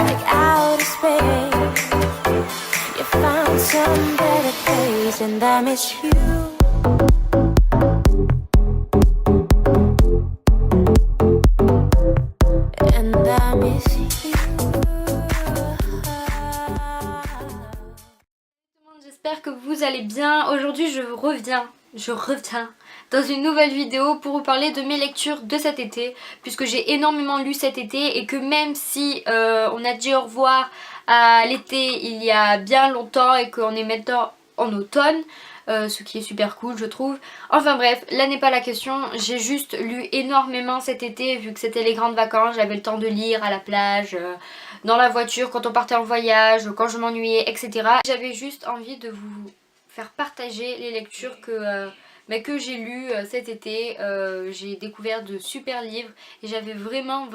like outer space. You found some better place, and I miss you. And I miss you. J'espère que vous allez bien. Aujourd'hui je reviens dans une nouvelle vidéo pour vous parler de mes lectures de cet été, puisque j'ai énormément lu cet été et que même si on a dit au revoir à l'été il y a bien longtemps et qu'on est maintenant en automne, ce qui est super cool je trouve. Enfin bref, là n'est pas la question, j'ai juste lu énormément cet été vu que c'était les grandes vacances, j'avais le temps de lire à la plage, dans la voiture, quand on partait en voyage, quand je m'ennuyais, etc. J'avais juste envie de vous faire partager les lectures que j'ai lues cet été. J'ai découvert de super livres et j'avais vraiment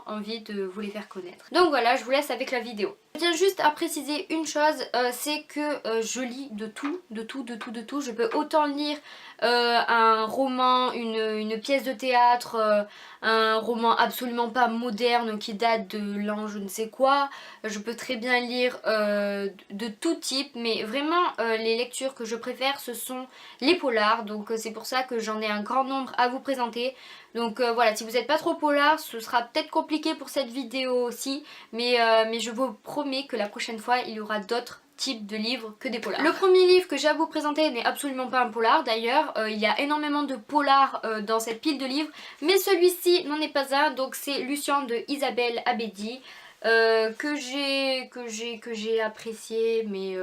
envie de vous les faire connaître. Donc voilà, je vous laisse avec la vidéo. Je tiens juste à préciser une chose, c'est que je lis de tout. Je peux autant lire un roman, une pièce de théâtre, un roman absolument pas moderne qui date de l'an je ne sais quoi. Je peux très bien lire de tout type, mais vraiment les lectures que je préfère ce sont les polars, donc c'est pour ça que j'en ai un grand nombre à vous présenter. Donc voilà, si vous n'êtes pas trop polar, ce sera peut-être compliqué pour cette vidéo aussi, mais je vous promets que la prochaine fois il y aura d'autres types de livres que des polars. Le premier livre que j'ai à vous présenter n'est absolument pas un polar d'ailleurs, il y a énormément de polars dans cette pile de livres, mais celui-ci n'en est pas un, donc c'est Lucien de Isabelle Abedi, que j'ai apprécié, mais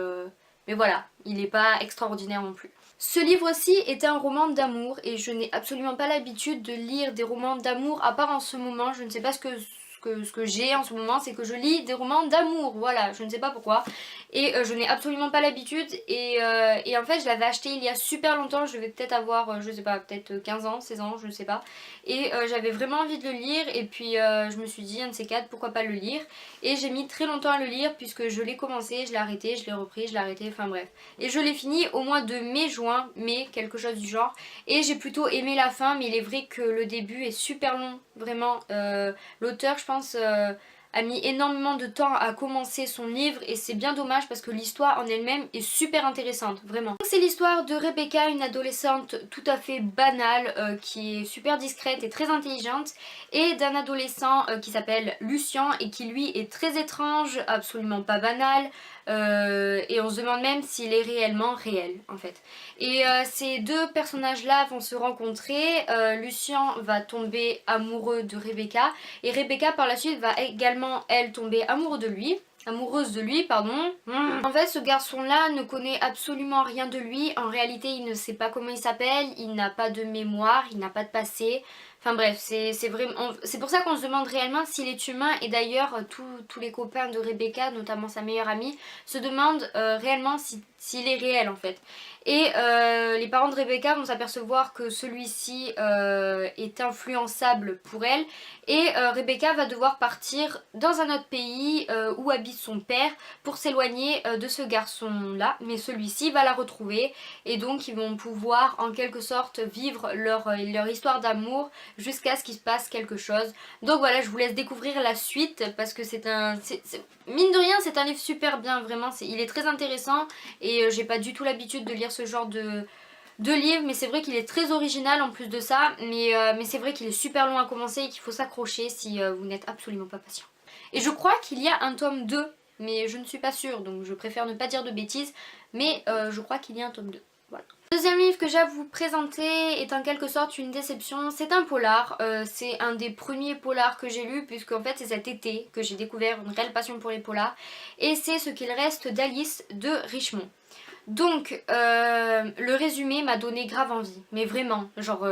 voilà, il n'est pas extraordinaire non plus. Ce livre-ci est un roman d'amour et je n'ai absolument pas l'habitude de lire des romans d'amour à part en ce moment. Je ne sais pas ce que j'ai en ce moment, c'est que je lis des romans d'amour, voilà, je ne sais pas pourquoi. Et je n'ai absolument pas l'habitude et en fait je l'avais acheté il y a super longtemps, je vais peut-être avoir, je sais pas, peut-être 15 ans, 16 ans, je ne sais pas. Et j'avais vraiment envie de le lire et puis je me suis dit, un de ces quatre, pourquoi pas le lire. Et j'ai mis très longtemps à le lire puisque je l'ai commencé, je l'ai arrêté, je l'ai repris, je l'ai arrêté, enfin bref. Et je l'ai fini au mois de mai-juin, mai, quelque chose du genre. Et j'ai plutôt aimé la fin, mais il est vrai que le début est super long, vraiment. L'auteur, je pense, a mis énormément de temps à commencer son livre et c'est bien dommage parce que l'histoire en elle-même est super intéressante, vraiment. C'est l'histoire de Rebecca, une adolescente tout à fait banale, qui est super discrète et très intelligente, et d'un adolescent qui s'appelle Lucien et qui lui est très étrange, absolument pas banal, et on se demande même s'il est réellement réel en fait. Et ces deux personnages là vont se rencontrer, Lucien va tomber amoureux de Rebecca et Rebecca par la suite va également elle tomber amoureuse de lui, pardon. En fait ce garçon là ne connaît absolument rien de lui, en réalité il ne sait pas comment il s'appelle, il n'a pas de mémoire, il n'a pas de passé. Enfin bref, c'est pour ça qu'on se demande réellement s'il est humain et d'ailleurs tous les copains de Rebecca, notamment sa meilleure amie, se demandent réellement s'il est réel en fait. Et les parents de Rebecca vont s'apercevoir que celui-ci est influençable pour elle et Rebecca va devoir partir dans un autre pays où habite son père pour s'éloigner de ce garçon-là, mais celui-ci va la retrouver et donc ils vont pouvoir en quelque sorte vivre leur histoire d'amour jusqu'à ce qu'il se passe quelque chose. Donc voilà, je vous laisse découvrir la suite parce que mine de rien c'est un livre super bien, vraiment, il est très intéressant et j'ai pas du tout l'habitude de lire ce genre de livre, mais c'est vrai qu'il est très original en plus de ça, mais c'est vrai qu'il est super long à commencer et qu'il faut s'accrocher si vous n'êtes absolument pas patient. Et je crois qu'il y a un tome 2, mais je ne suis pas sûre, donc je préfère ne pas dire de bêtises, mais je crois qu'il y a un tome 2. Voilà. Le deuxième livre que j'ai à vous présenter est en quelque sorte une déception, c'est un polar, c'est un des premiers polars que j'ai lu puisque en fait c'est cet été que j'ai découvert une réelle passion pour les polars et c'est Ce qu'il reste d'Alice de Richemont. Donc le résumé m'a donné grave envie, mais vraiment, genre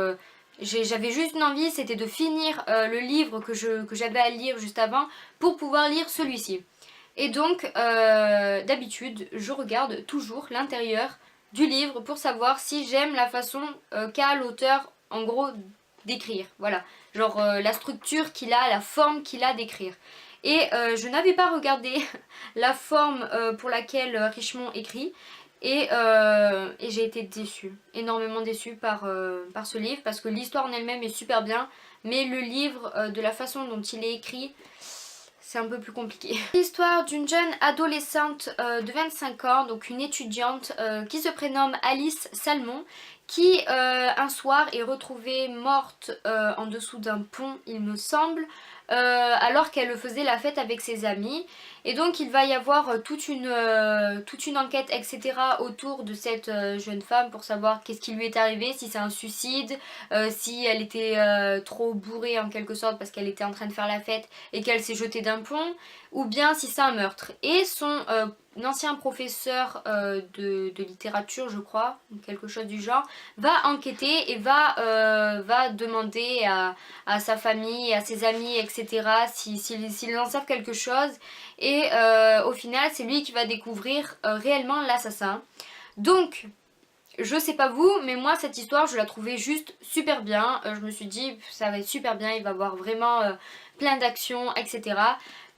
j'avais juste une envie, c'était de finir le livre que j'avais à lire juste avant pour pouvoir lire celui-ci. Et donc d'habitude je regarde toujours l'intérieur du livre pour savoir si j'aime la façon qu'a l'auteur en gros d'écrire, voilà, genre la structure qu'il a, la forme qu'il a d'écrire. Et je n'avais pas regardé la forme pour laquelle Richemont écrit et j'ai été déçue, énormément déçue par ce livre parce que l'histoire en elle-même est super bien mais le livre de la façon dont il est écrit c'est un peu plus compliqué. L'histoire d'une jeune adolescente de 25 ans, donc une étudiante qui se prénomme Alice Salmon, qui un soir est retrouvée morte en dessous d'un pont, il me semble, alors qu'elle faisait la fête avec ses amis. Et donc il va y avoir toute une enquête, etc. autour de cette jeune femme pour savoir qu'est-ce qui lui est arrivé, si c'est un suicide, si elle était trop bourrée en quelque sorte parce qu'elle était en train de faire la fête et qu'elle s'est jetée d'un pont, ou bien si c'est un meurtre. Et son ancien professeur de littérature, je crois, quelque chose du genre, va enquêter et va demander à sa famille, à ses amis, etc. s'ils en savent quelque chose. Et au final, c'est lui qui va découvrir réellement l'assassin. Donc, je sais pas vous, mais moi cette histoire je la trouvais juste super bien. Je me suis dit ça va être super bien, il va y avoir vraiment plein d'actions, etc.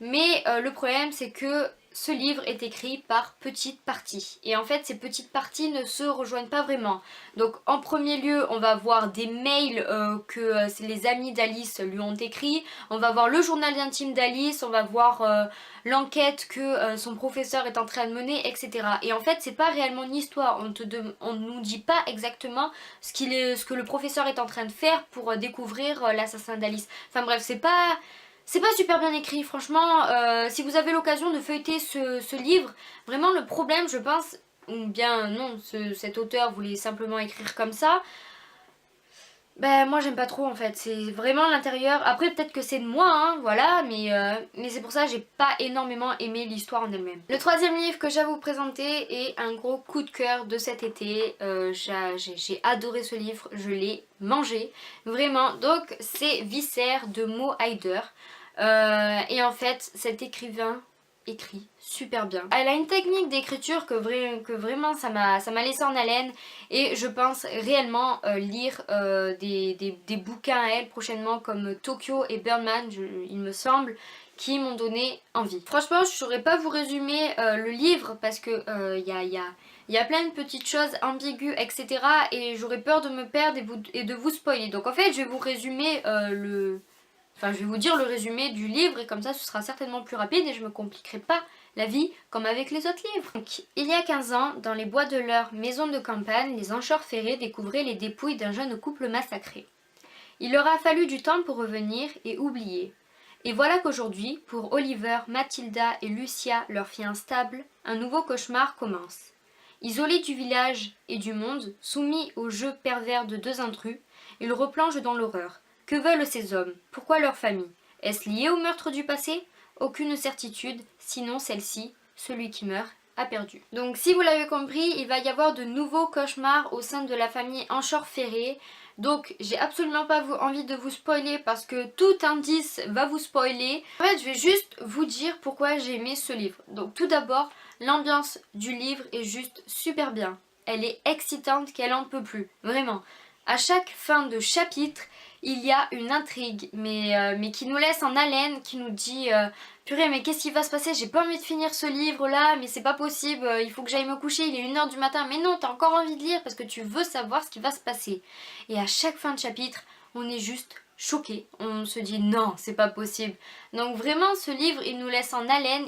Mais le problème c'est que ce livre est écrit par petites parties. Et en fait ces petites parties ne se rejoignent pas vraiment. Donc en premier lieu on va voir des mails que les amis d'Alice lui ont écrits. On va voir le journal intime d'Alice, on va voir l'enquête que son professeur est en train de mener, etc. Et en fait c'est pas réellement une histoire, on nous dit pas exactement ce que le professeur est en train de faire pour découvrir l'assassin d'Alice. Enfin bref, c'est pas super bien écrit, franchement. Si vous avez l'occasion de feuilleter ce livre, vraiment le problème je pense, ou bien non, cet auteur voulait simplement écrire comme ça. Ben moi j'aime pas trop en fait, c'est vraiment l'intérieur. Après peut-être que c'est de moi, hein, voilà, mais c'est pour ça que j'ai pas énormément aimé l'histoire en elle-même. Le troisième livre que j'ai à vous présenter est un gros coup de cœur de cet été. J'ai adoré ce livre, je l'ai mangé, vraiment. Donc c'est Viscères de Mo Hayder. Et en fait cet écrivain écrit super bien. Elle a une technique d'écriture que vraiment ça m'a laissé en haleine, et je pense réellement lire des bouquins à elle prochainement comme Tokyo et Birdman, il me semble, qui m'ont donné envie. Franchement je saurais pas vous résumer le livre parce que il y a plein de petites choses ambiguës, etc. et j'aurais peur de me perdre et de vous spoiler. Donc en fait je vais vous résumer je vais vous dire le résumé du livre, et comme ça ce sera certainement plus rapide et je me compliquerai pas la vie comme avec les autres livres. Donc, il y a 15 ans, dans les bois de leur maison de campagne, les encheurs ferrés découvraient les dépouilles d'un jeune couple massacré. Il leur a fallu du temps pour revenir et oublier. Et voilà qu'aujourd'hui, pour Oliver, Mathilda et Lucia, leur fille instable, un nouveau cauchemar commence. Isolés du village et du monde, soumis au jeu pervers de deux intrus, ils replongent dans l'horreur. Que veulent ces hommes? Pourquoi leur famille? Est-ce lié au meurtre du passé? Aucune certitude, sinon celle-ci, celui qui meurt a perdu. Donc si vous l'avez compris, il va y avoir de nouveaux cauchemars au sein de la famille Anchor-Ferré. Donc j'ai absolument pas envie de vous spoiler parce que tout indice va vous spoiler. En fait je vais juste vous dire pourquoi j'ai aimé ce livre. Donc tout d'abord, l'ambiance du livre est juste super bien. Elle est excitante qu'elle en peut plus, vraiment. À chaque fin de chapitre, il y a une intrigue, mais qui nous laisse en haleine, qui nous dit purée mais qu'est-ce qui va se passer, j'ai pas envie de finir ce livre là, mais c'est pas possible, il faut que j'aille me coucher, il est 1h du matin, mais non, t'as encore envie de lire parce que tu veux savoir ce qui va se passer. Et à chaque fin de chapitre, on est juste choqué, on se dit non, c'est pas possible. Donc vraiment ce livre, il nous laisse en haleine,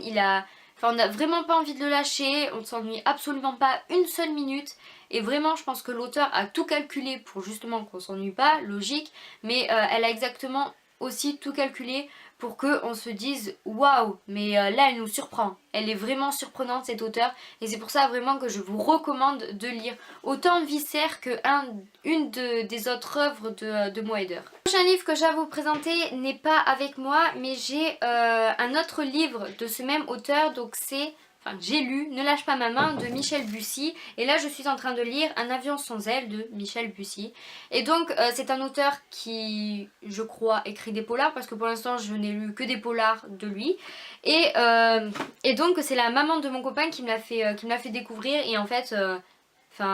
on n'a vraiment pas envie de le lâcher, on ne s'ennuie absolument pas une seule minute. Et vraiment je pense que l'auteur a tout calculé pour justement qu'on s'ennuie pas, logique. Mais elle a exactement aussi tout calculé pour qu'on se dise waouh, mais là elle nous surprend. Elle est vraiment surprenante cette auteure. Et c'est pour ça vraiment que je vous recommande de lire autant Viscères que une des autres œuvres de Mo Hayder. Le prochain livre que j'ai à vous présenter n'est pas avec moi, mais j'ai un autre livre de ce même auteur. Donc c'est... j'ai lu Ne lâche pas ma main de Michel Bussy, et là je suis en train de lire Un avion sans aile de Michel Bussy. Et donc c'est un auteur qui, je crois, écrit des polars parce que pour l'instant je n'ai lu que des polars de lui. Et donc c'est la maman de mon copain qui me l'a fait découvrir, et en fait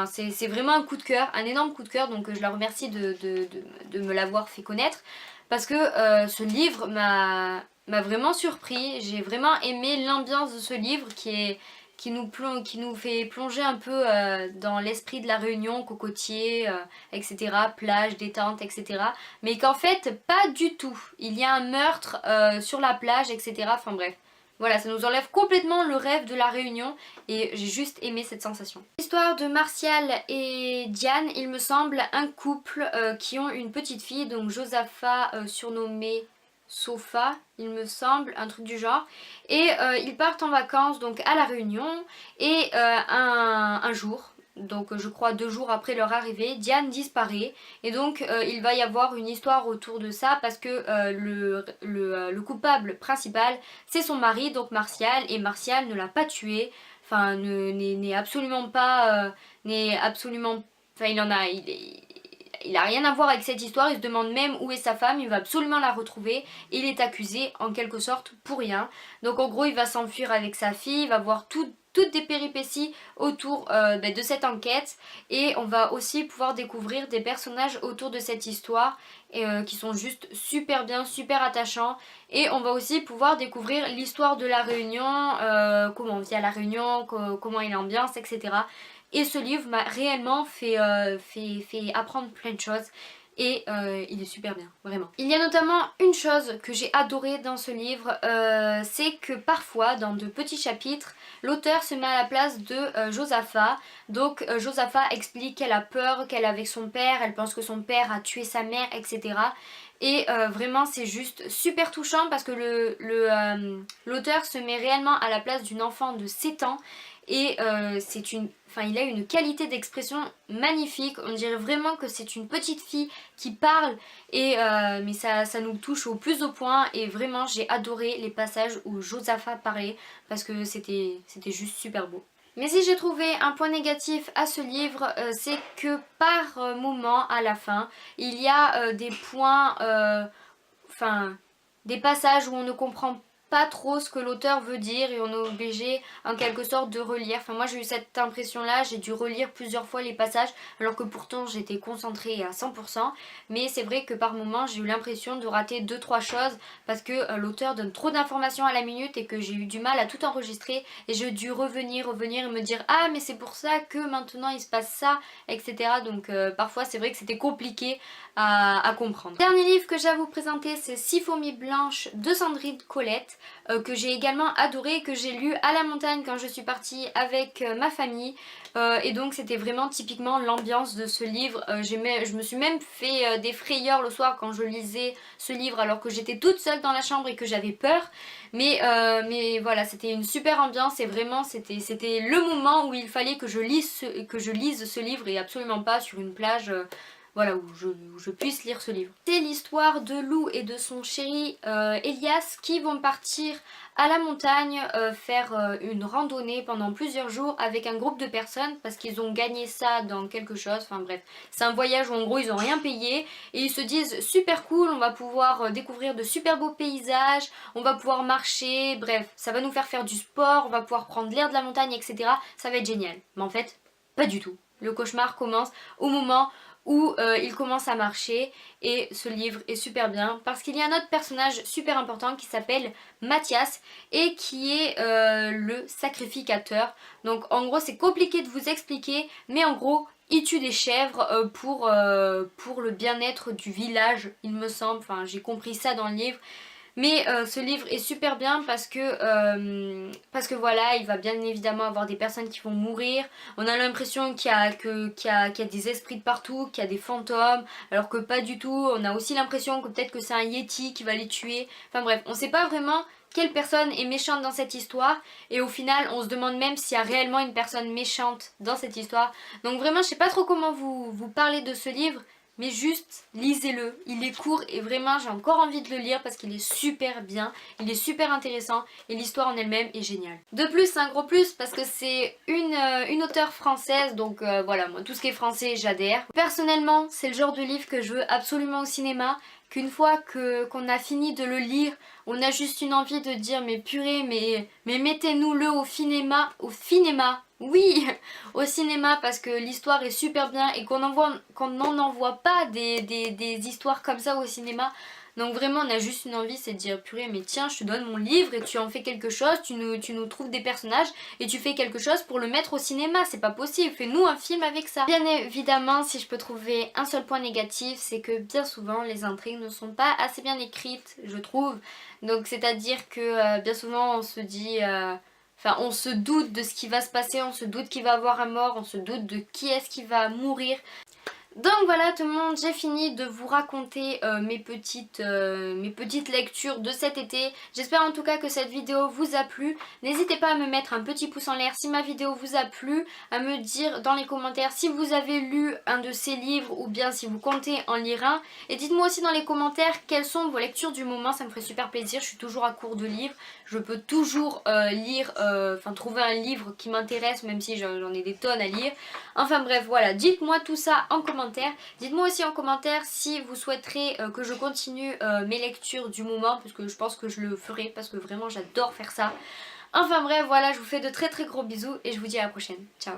c'est vraiment un coup de cœur, un énorme coup de cœur, donc je la remercie de me l'avoir fait connaître parce que ce livre m'a vraiment surpris. J'ai vraiment aimé l'ambiance de ce livre qui qui nous fait plonger un peu dans l'esprit de la Réunion, cocotier, etc., plage, détente, etc. Mais qu'en fait, pas du tout. Il y a un meurtre sur la plage, etc. Enfin bref. Voilà, ça nous enlève complètement le rêve de la Réunion et j'ai juste aimé cette sensation. L'histoire de Martial et Diane, il me semble un couple qui ont une petite fille, donc Josaphat surnommée Sofa, il me semble, un truc du genre. Et ils partent en vacances donc à la Réunion et un jour, donc je crois 2 jours après leur arrivée, Diane disparaît et donc il va y avoir une histoire autour de ça parce que le coupable principal c'est son mari, donc Martial, et Martial ne l'a pas tué, enfin n'est absolument pas, enfin il a rien à voir avec cette histoire, il se demande même où est sa femme, il va absolument la retrouver et il est accusé en quelque sorte pour rien. Donc en gros il va s'enfuir avec sa fille, il va voir toutes des péripéties autour de cette enquête et on va aussi pouvoir découvrir des personnages autour de cette histoire qui sont juste super bien, super attachants, et on va aussi pouvoir découvrir l'histoire de la Réunion, comment on vit à la Réunion, comment est l'ambiance, etc. Et ce livre m'a réellement fait apprendre plein de choses. Et il est super bien, vraiment. Il y a notamment une chose que j'ai adorée dans ce livre, c'est que parfois, dans de petits chapitres, l'auteur se met à la place de Josaphat. Donc Josaphat explique qu'elle a peur, qu'elle est avec son père, elle pense que son père a tué sa mère, etc. Et vraiment c'est juste super touchant parce que l'auteur se met réellement à la place d'une enfant de 7 ans. Et il a une qualité d'expression magnifique, on dirait vraiment que c'est une petite fille qui parle, et mais ça nous touche au plus haut point, et vraiment j'ai adoré les passages où Josaphat parlait parce que c'était juste super beau. Mais si j'ai trouvé un point négatif à ce livre, c'est que par moment à la fin, il y a des points, des passages où on ne comprend pas trop ce que l'auteur veut dire et on est obligé en quelque sorte de relire. Enfin moi j'ai eu cette impression là, j'ai dû relire plusieurs fois les passages alors que pourtant j'étais concentrée à 100%, mais c'est vrai que par moments j'ai eu l'impression de rater 2-3 choses parce que l'auteur donne trop d'informations à la minute et que j'ai eu du mal à tout enregistrer et j'ai dû revenir et me dire ah mais c'est pour ça que maintenant il se passe ça, etc. Donc parfois c'est vrai que c'était compliqué à comprendre. Dernier livre que j'ai à vous présenter, c'est 6 fourmis blanches de Sandrine Colette, que j'ai également adoré et que j'ai lu à la montagne quand je suis partie avec ma famille, et donc c'était vraiment typiquement l'ambiance de ce livre. Je me suis même fait des frayeurs le soir quand je lisais ce livre alors que j'étais toute seule dans la chambre et que j'avais peur, mais voilà, c'était une super ambiance et vraiment c'était le moment où il fallait que je lise ce livre et absolument pas sur une plage voilà, où je puisse lire ce livre. C'est l'histoire de Lou et de son chéri Elias qui vont partir à la montagne faire une randonnée pendant plusieurs jours avec un groupe de personnes parce qu'ils ont gagné ça dans quelque chose, enfin bref, c'est un voyage où en gros ils ont rien payé et ils se disent super cool, on va pouvoir découvrir de super beaux paysages, on va pouvoir marcher, bref, ça va nous faire du sport, on va pouvoir prendre l'air de la montagne, etc. Ça va être génial. Mais en fait, pas du tout. Le cauchemar commence au moment où il commence à marcher, et ce livre est super bien parce qu'il y a un autre personnage super important qui s'appelle Mathias et qui est le sacrificateur. Donc en gros c'est compliqué de vous expliquer, mais en gros il tue des chèvres pour le bien-être du village, il me semble, enfin j'ai compris ça dans le livre. Mais ce livre est super bien parce que voilà, il va bien évidemment avoir des personnes qui vont mourir. On a l'impression qu'il y a des esprits de partout, qu'il y a des fantômes, alors que pas du tout. On a aussi l'impression que peut-être que c'est un Yeti qui va les tuer. Enfin bref, on sait pas vraiment quelle personne est méchante dans cette histoire, et au final on se demande même s'il y a réellement une personne méchante dans cette histoire. Donc vraiment je sais pas trop comment vous parler de ce livre, mais juste lisez-le, il est court et vraiment j'ai encore envie de le lire parce qu'il est super bien, il est super intéressant et l'histoire en elle-même est géniale. De plus, c'est un gros plus parce que c'est une auteure française, donc voilà, moi tout ce qui est français j'adhère. Personnellement c'est le genre de livre que je veux absolument au cinéma, qu'une fois qu'on a fini de le lire, on a juste une envie de dire mais purée, mais mettez-nous-le au cinéma, oui, au cinéma, parce que l'histoire est super bien et qu'on n'en envoie pas des histoires comme ça au cinéma. Donc vraiment on a juste une envie, c'est de dire purée mais tiens je te donne mon livre et tu en fais quelque chose, tu nous trouves des personnages et tu fais quelque chose pour le mettre au cinéma, c'est pas possible, fais-nous un film avec ça. Bien évidemment si je peux trouver un seul point négatif, c'est que bien souvent les intrigues ne sont pas assez bien écrites, je trouve. Donc c'est à dire que bien souvent on se dit... Enfin, on se doute de ce qui va se passer, on se doute qu'il va avoir un mort, on se doute de qui est-ce qui va mourir. Donc voilà tout le monde, j'ai fini de vous raconter mes petites lectures de cet été. J'espère en tout cas que cette vidéo vous a plu. N'hésitez pas à me mettre un petit pouce en l'air si ma vidéo vous a plu, à me dire dans les commentaires si vous avez lu un de ces livres ou bien si vous comptez en lire un. Et dites-moi aussi dans les commentaires quelles sont vos lectures du moment, ça me ferait super plaisir. Je suis toujours à court de livres, je peux toujours trouver un livre qui m'intéresse même si j'en ai des tonnes à lire. Enfin bref voilà, dites-moi tout ça en commentaire. Dites-moi aussi en commentaire si vous souhaiterez que je continue mes lectures du moment, parce que je pense que je le ferai, parce que vraiment j'adore faire ça. Enfin bref, voilà, je vous fais de très très gros bisous et je vous dis à la prochaine. Ciao.